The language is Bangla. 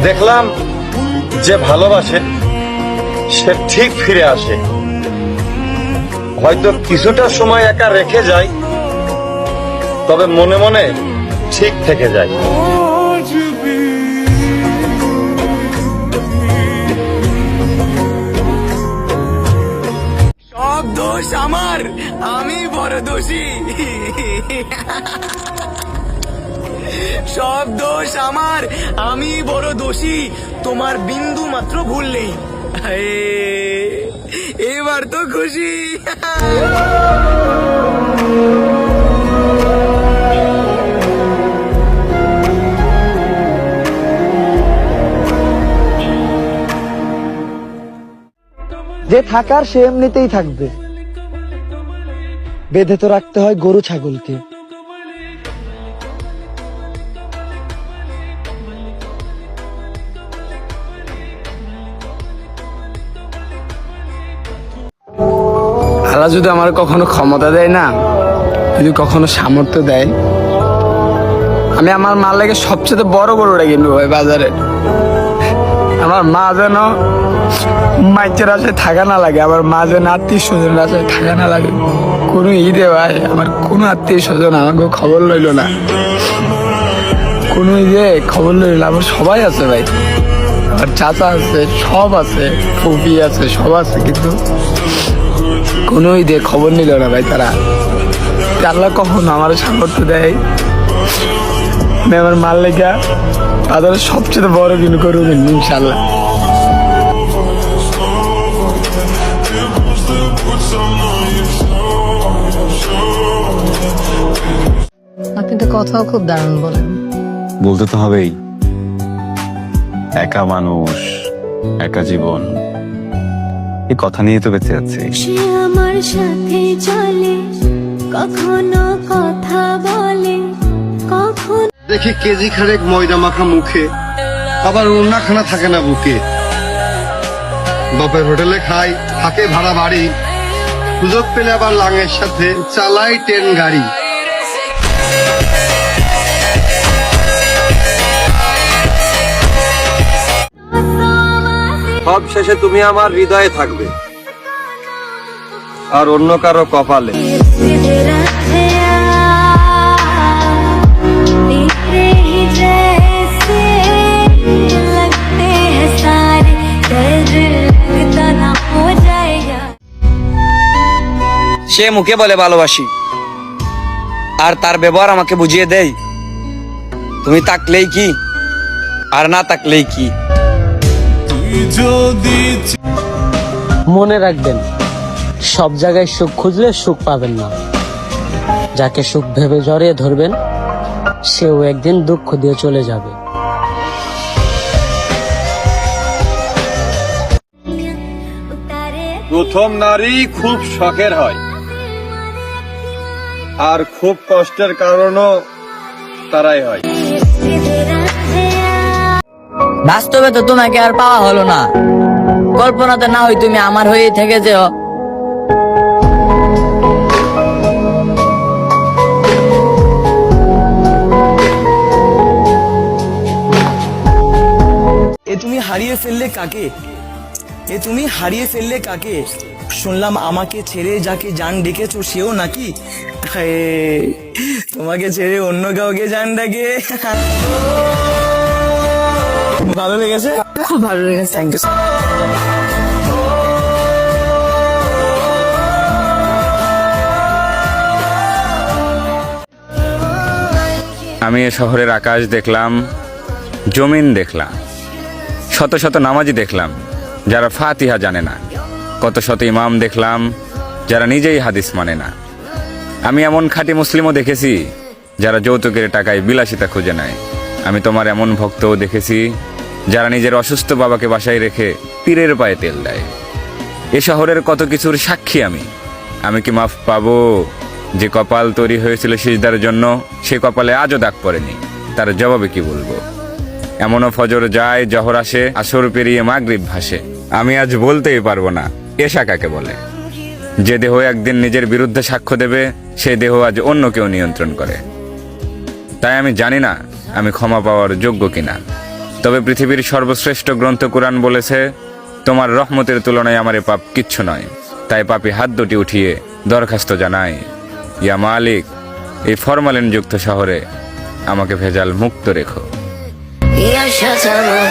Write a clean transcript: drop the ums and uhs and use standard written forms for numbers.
দেখলাম যে ভালোবাসে সে ঠিক ফিরে আসে, হয়তো কিছুটা সময় একা রেখে যায়, তবে মনে মনে ঠিক থেকে যায়। সব দোষ আমার, আমি বড় দোষী। সব দোষ আমার, আমি বড় দোষী। তোমার বিন্দু মাত্র ভুল নেই। এবার তো খুশি। যে থাকার সে এমনিতেই থাকবে, বেঁধে তো রাখতে হয় গরু ছাগলকে। আল্লাহ যদি আমার কখনো ক্ষমতা দেয় না, যদি কখনো সামর্থ্য দেয়, আমি আমার মার লাগে সবচেয়ে বড় গরুটা কিনবো ভাই বাজারে। আমার মা যেন মাইকের আশায় থাকা না লাগে, আমার মা যেন আত্মীয় স্বজনের আশায় থাকা না লাগে। কোনো ঈদে ভাই আমার কোনো আত্মীয় স্বজন আমাকে খবর লইল না, কোনো ঈদে খবর লইল। আমার সবাই আছে ভাই, আমার চাচা আছে, সব আছে, ফুফি আছে, সব আছে, কিন্তু কোনো ঈদে খবর নিল না ভাই তারা। আল্লাহ কখনো আমার সামর্থ্য দেয়, আমি আমার মাল লেখা বাজারের সবচেয়ে বড় কিন্তু করবো ইনশাল্লাহ। আপনি তো কথাও খুব দারুণ বলেন। বলতে তো হবেই, একা মানুষ, একা জীবন, এই কথা নিয়ে তো বেঁচে আছে। সে আমার সাথে চলে, কখনো কথা বলে, কখন দেখি কেজি খানেক ময়দা মাখা মুখে, আবার ওড়না খানা থাকে না বুকে। বাপের হোটেলে খাই, থাকে ভাড়া বাড়ি, সুযোগ পেলে আবার লাঙের সাথে চালাই ট্রেন গাড়ি। সব শেষে তুমি আমার হৃদয়ে থাকবে, আর অন্য কারো কপালে। সে মুখে বলে ভালোবাসি, আর তার ব্যবহার আমাকে বুঝিয়ে দেয় তুমি থাকলেই কি আর না থাকলেই কি। মনে রাখবেন, সব জায়গায় সুখ খুঁজলে সুখ পাবেন না। যাকে সুখ ভেবে জড়িয়ে ধরবেন, সেও একদিন দুঃখ দিয়ে চলে যাবে। প্রথম নারী খুব শখের হয়, আর খুব কষ্টের কারণও তারাই হয়। বাস্তবে তো তোমাকে আর পাওয়া হলো না, কল্পনাতে না হয় তুমি আমার হয়ে থেকে যেও। এ তুমি হারিয়ে ফেললে কাকে, এ তুমি হারিয়ে ফেললে কাকে? শুনলাম আমাকে ছেড়ে যাকে জান ডেকেছো সেও নাকি তোমাকে ছেড়ে অন্য কাউকে জান ডাকে। ভালো লেগেছে? খুব ভালো লেগেছে, থ্যাংক ইউ। আমি এ শহরের আকাশ দেখলাম, জমিন দেখলাম, শত শত নামাজি দেখলাম যারা ফাতিহা জানে না, কত শত ইমাম দেখলাম যারা নিজেই হাদিস মানে না। আমি এমন খাঁটি মুসলিমও দেখেছি যারা যৌতুকের টাকায় বিলাসিতা খুঁজে নেয়। আমি তোমার এমন ভক্তও দেখেছি যারা নিজের অসুস্থ বাবাকে বাসায় রেখে পীরের পায়ে তেল দেয়। এ শহরের কত কিছুর সাক্ষী আমি। আমি কি মাফ পাবো? যে কপাল তৈরি হয়েছিল সিজদার জন্য, সে কপালে আজও দাগ পড়েনি, তার জবাবে কি বলবো? এমনও ফজর যায়, জহর আসে, আসর পেরিয়ে মাগরিব ভাসে, আমি আজ বলতেই পারবো না এশা কাকে বলে। যে দেহ একদিন নিজের বিরুদ্ধে সাক্ষ্য দেবে, সে দেহ আজ অন্য কেউ নিয়ন্ত্রণ করে। তাই আমি জানি না আমি ক্ষমা পাওয়ার যোগ্য কিনা। তবে পৃথিবীর সর্বশ্রেষ্ঠ গ্রন্থ কুরআন বলেছে, তোমার রহমতের তুলনায় আমার এ পাপ কিচ্ছু নয়। তাই পাপী হাত দুটি উঠিয়ে দরখাস্ত জানায়, ইয়া মালিক, এই ফরমালিনযুক্ত শহরে আমাকে ভেজাল মুক্ত রেখো। Ya şatamı